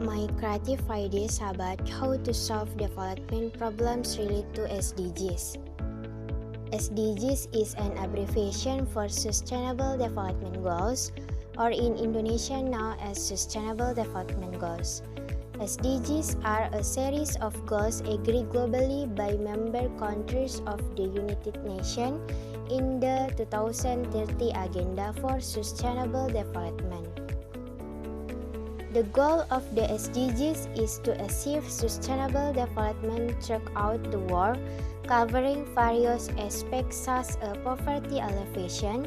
my creative ideas about how to solve development problems related to SDGs. SDGs is an abbreviation for Sustainable Development Goals, or in Indonesian known as Sustainable Development Goals. SDGs are a series of goals agreed globally by member countries of the United Nations in the 2030 Agenda for Sustainable Development. The goal of the SDGs is to achieve sustainable development throughout the world, covering various aspects such as poverty alleviation,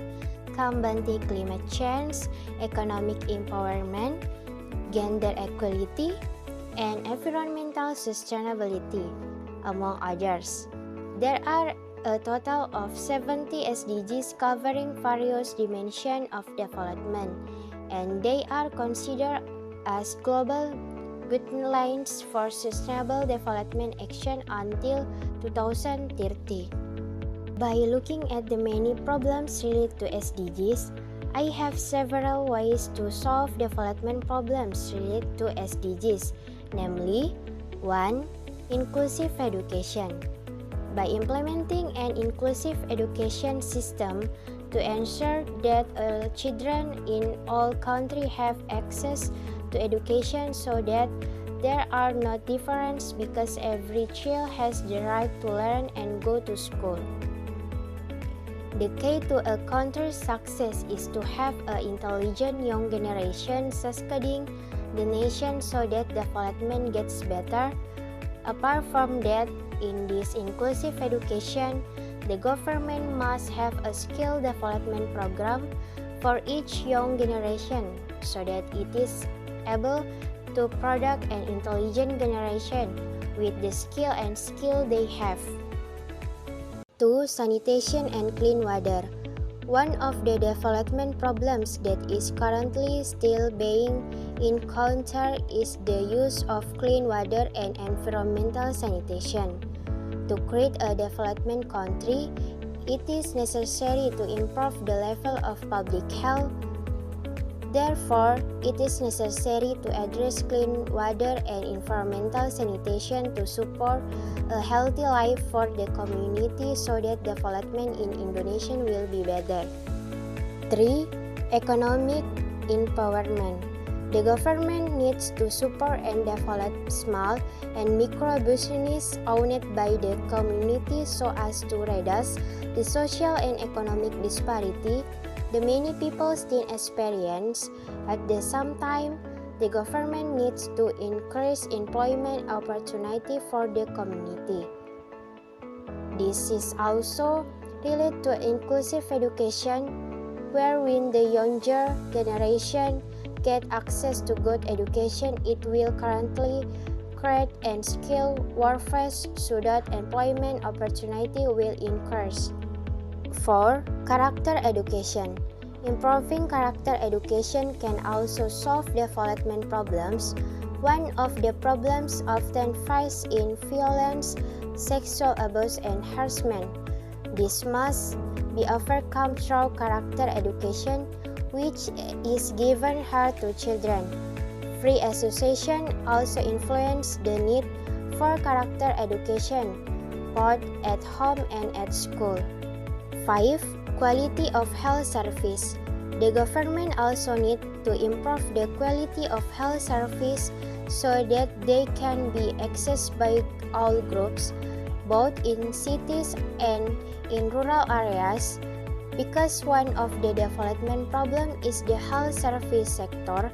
combating climate change, economic empowerment, gender equality, and environmental sustainability, among others. There are a total of 70 SDGs covering various dimensions of development, and they are considered as global guidelines for sustainable development action until 2030. By looking at the many problems related to SDGs, I have several ways to solve development problems related to SDGs, namely 1. Inclusive education. By implementing an inclusive education system to ensure that children in all countries have access to education so that there are no differences because every child has the right to learn and go to school. The key to a country's success is to have an intelligent young generation safeguarding the nation so that development gets better. Apart from that, in this inclusive education, the government must have a skill development program for each young generation so that it is able to produce an intelligent generation with the skill they have. 2. Sanitation and clean water. One of the development problems that is currently still being encountered is the use of clean water and environmental sanitation. To create a development country, it is necessary to improve the level of public health. Therefore, it is necessary to address clean water and environmental sanitation to support a healthy life for the community so that development in Indonesia will be better. 3. Economic empowerment. The government needs to support and develop small and micro businesses owned by the community so as to reduce the social and economic disparity the many people still experience. At the same time, the government needs to increase employment opportunity for the community. This is also related to inclusive education, wherein the younger generation get access to good education, it will currently create and skill workforce so that employment opportunity will increase. 4. Character education. Improving character education can also solve development problems. One of the problems often faced in violence, sexual abuse, and harassment. This must be overcome through character education, which is given her to children. Free association also influence the need for character education, both at home and at school. 5. Quality of health service. The government also needs to improve the quality of health service so that they can be accessed by all groups, both in cities and in rural areas. Because one of the development problems is the health service sector,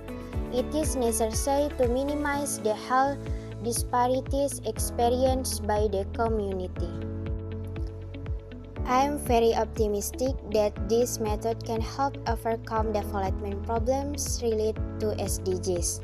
it is necessary to minimize the health disparities experienced by the community. I am very optimistic that this method can help overcome development problems related to SDGs.